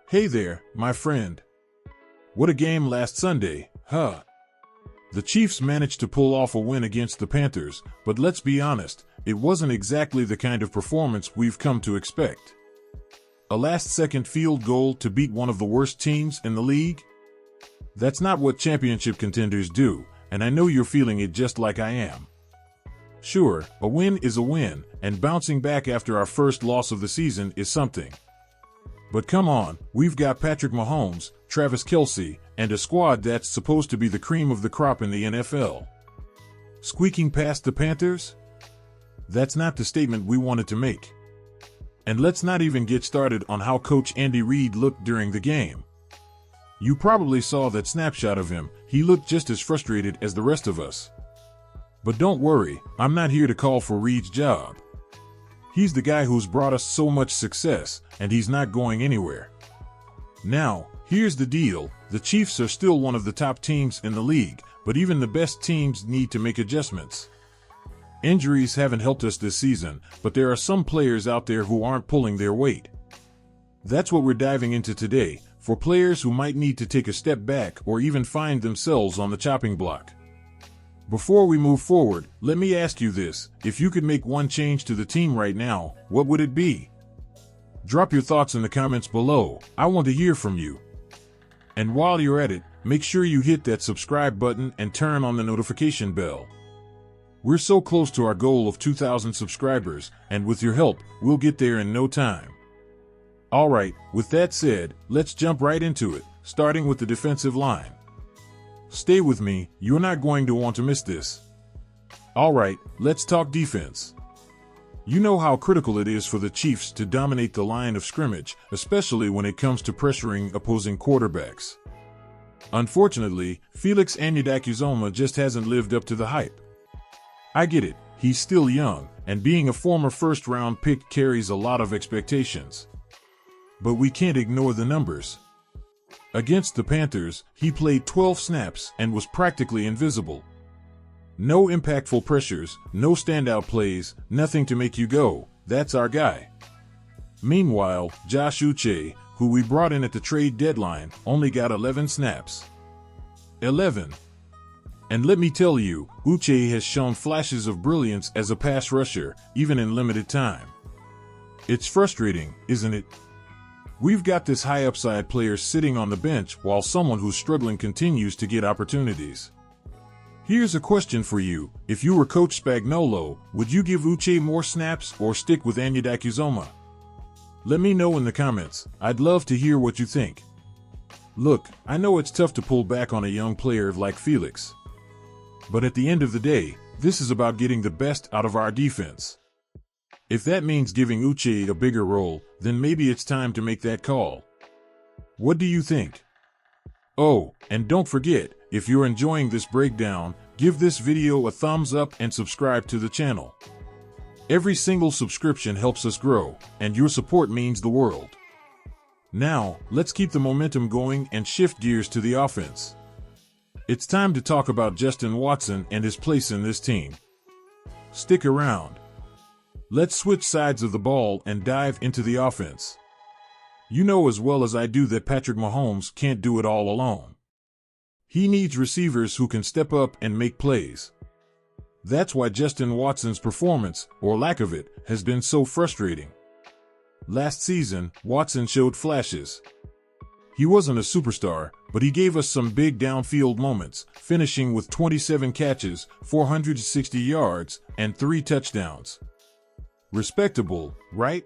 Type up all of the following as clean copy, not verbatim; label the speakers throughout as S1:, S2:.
S1: Hey there, my friend. What a game last Sunday, huh? The Chiefs managed to pull off a win against the Panthers, but let's be honest, it wasn't exactly the kind of performance we've come to expect. A last-second field goal to beat one of the worst teams in the league? That's not what championship contenders do, and I know you're feeling it just like I am. Sure, a win is a win, and bouncing back after our first loss of the season is something. But come on, we've got Patrick Mahomes, Travis Kelce, and a squad that's supposed to be the cream of the crop in the NFL. Squeaking past the Panthers? That's not the statement we wanted to make. And let's not even get started on how Coach Andy Reid looked during the game. You probably saw that snapshot of him. He looked just as frustrated as the rest of us. But don't worry, I'm not here to call for Reid's job. He's the guy who's brought us so much success, and he's not going anywhere. Now, here's the deal. The Chiefs are still one of the top teams in the league, but even the best teams need to make adjustments. Injuries haven't helped us this season, but there are some players out there who aren't pulling their weight. That's what we're diving into today, for players who might need to take a step back or even find themselves on the chopping block. Before we move forward, let me ask you this. If you could make one change to the team right now, what would it be? Drop your thoughts in the comments below. I want to hear from you. And while you're at it, make sure you hit that subscribe button and turn on the notification bell. We're so close to our goal of 2,000 subscribers, and with your help, we'll get there in no time. Alright, with that said, let's jump right into it, starting with the defensive line. Stay with me, you're not going to want to miss this. Alright, let's talk defense. You know how critical it is for the Chiefs to dominate the line of scrimmage, especially when it comes to pressuring opposing quarterbacks. Unfortunately, Felix Anudakuzoma just hasn't lived up to the hype. I get it, he's still young, and being a former first-round pick carries a lot of expectations. But we can't ignore the numbers. Against the Panthers, he played 12 snaps and was practically invisible. No impactful pressures, no standout plays, nothing to make you go, that's our guy. Meanwhile, Josh Uche, who we brought in at the trade deadline, only got 11 snaps. 11. And let me tell you, Uche has shown flashes of brilliance as a pass rusher, even in limited time. It's frustrating, isn't it? We've got this high upside player sitting on the bench while someone who's struggling continues to get opportunities. Here's a question for you. If you were Coach Spagnuolo, would you give Uche more snaps or stick with Anudakuzoma? Let me know in the comments. I'd love to hear what you think. Look, I know it's tough to pull back on a young player like Felix. But at the end of the day, this is about getting the best out of our defense. If that means giving Uche a bigger role, then maybe it's time to make that call. What do you think? Oh, and don't forget, if you're enjoying this breakdown, give this video a thumbs up and subscribe to the channel. Every single subscription helps us grow, and your support means the world. Now, let's keep the momentum going and shift gears to the offense. It's time to talk about Justin Watson and his place in this team. Stick around. Let's switch sides of the ball and dive into the offense. You know as well as I do that Patrick Mahomes can't do it all alone. He needs receivers who can step up and make plays. That's why Justin Watson's performance, or lack of it, has been so frustrating. Last season, Watson showed flashes. He wasn't a superstar, but he gave us some big downfield moments, finishing with 27 catches, 460 yards, and 3 touchdowns. Respectable, right?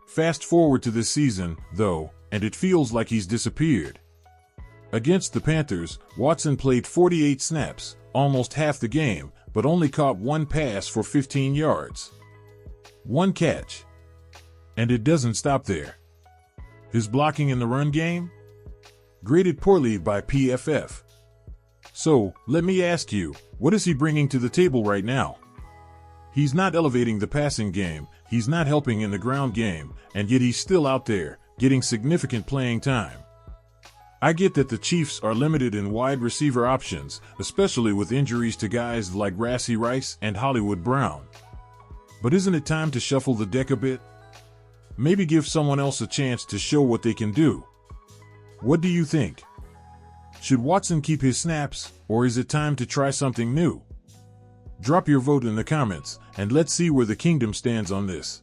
S1: Fast forward to this season, though, and it feels like he's disappeared. Against the Panthers, Watson played 48 snaps, almost half the game, but only caught 1 pass for 15 yards. 1 catch. And it doesn't stop there. His blocking in the run game? Graded poorly by PFF. So, let me ask you, what is he bringing to the table right now? He's not elevating the passing game, he's not helping in the ground game, and yet he's still out there, getting significant playing time. I get that the Chiefs are limited in wide receiver options, especially with injuries to guys like Rashee Rice and Hollywood Brown. But isn't it time to shuffle the deck a bit? Maybe give someone else a chance to show what they can do. What do you think? Should Watson keep his snaps, or is it time to try something new? Drop your vote in the comments, and let's see where the kingdom stands on this.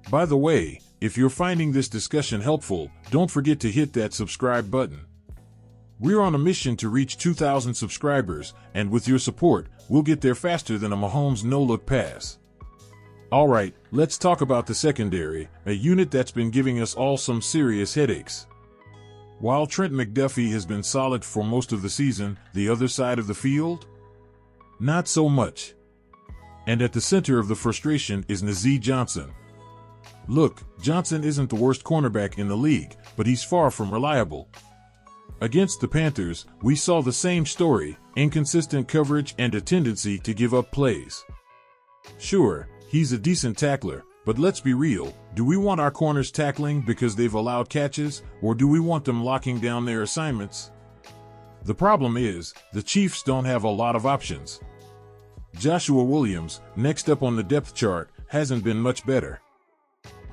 S1: By the way, if you're finding this discussion helpful, don't forget to hit that subscribe button. We're on a mission to reach 2,000 subscribers, and with your support, we'll get there faster than a Mahomes no-look pass. Alright, let's talk about the secondary, a unit that's been giving us all some serious headaches. While Trent McDuffie has been solid for most of the season, the other side of the field? Not so much. And at the center of the frustration is Nazeeh Johnson. Look, Johnson isn't the worst cornerback in the league, but he's far from reliable. Against the Panthers, we saw the same story, inconsistent coverage and a tendency to give up plays. Sure, he's a decent tackler, but let's be real, do we want our corners tackling because they've allowed catches, or do we want them locking down their assignments? The problem is, the Chiefs don't have a lot of options. Joshua Williams, next up on the depth chart, hasn't been much better.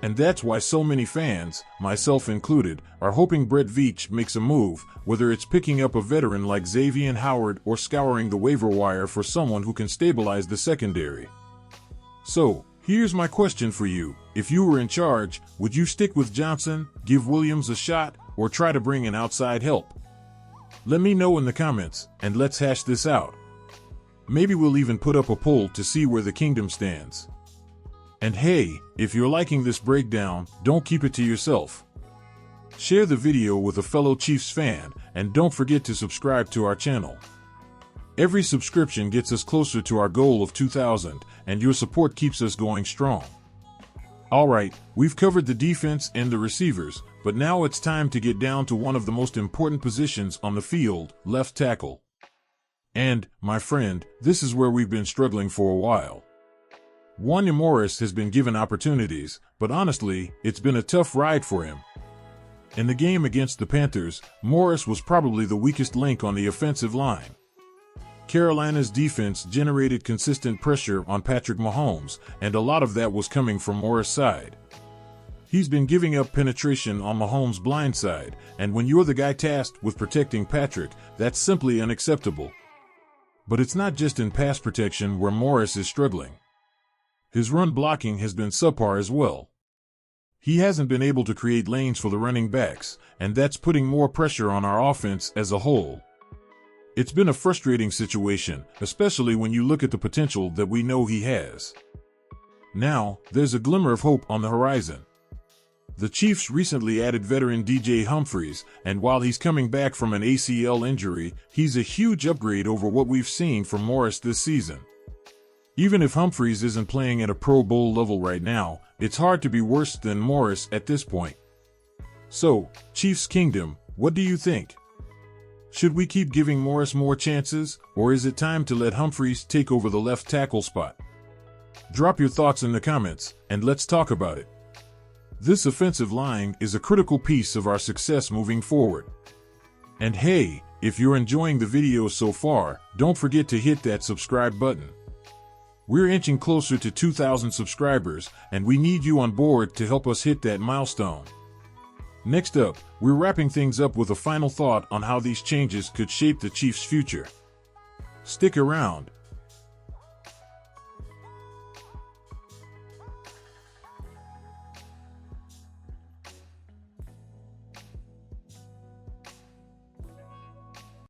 S1: And that's why so many fans, myself included, are hoping Brett Veach makes a move, whether it's picking up a veteran like Xavier Howard or scouring the waiver wire for someone who can stabilize the secondary. So, here's my question for you. If you were in charge, would you stick with Johnson, give Williams a shot, or try to bring in outside help? Let me know in the comments, and let's hash this out. Maybe we'll even put up a poll to see where the kingdom stands. And hey, if you're liking this breakdown, don't keep it to yourself. Share the video with a fellow Chiefs fan, and don't forget to subscribe to our channel. Every subscription gets us closer to our goal of 2,000, and your support keeps us going strong. Alright, we've covered the defense and the receivers, but now it's time to get down to one of the most important positions on the field, left tackle. And, my friend, this is where we've been struggling for a while. Wanya Morris has been given opportunities, but honestly, it's been a tough ride for him. In the game against the Panthers, Morris was probably the weakest link on the offensive line. Carolina's defense generated consistent pressure on Patrick Mahomes, and a lot of that was coming from Morris' side. He's been giving up penetration on Mahomes' blind side, and when you're the guy tasked with protecting Patrick, that's simply unacceptable. But it's not just in pass protection where Morris is struggling. His run blocking has been subpar as well. He hasn't been able to create lanes for the running backs, and that's putting more pressure on our offense as a whole. It's been a frustrating situation, especially when you look at the potential that we know he has. Now, there's a glimmer of hope on the horizon. The Chiefs recently added veteran DJ Humphries, and while he's coming back from an ACL injury, he's a huge upgrade over what we've seen from Morris this season. Even if Humphries isn't playing at a Pro Bowl level right now, it's hard to be worse than Morris at this point. So, Chiefs Kingdom, what do you think? Should we keep giving Morris more chances, or is it time to let Humphries take over the left tackle spot? Drop your thoughts in the comments, and let's talk about it. This offensive line is a critical piece of our success moving forward. And hey, if you're enjoying the video so far, don't forget to hit that subscribe button. We're inching closer to 2,000 subscribers, and we need you on board to help us hit that milestone. Next up, we're wrapping things up with a final thought on how these changes could shape the Chiefs' future. Stick around,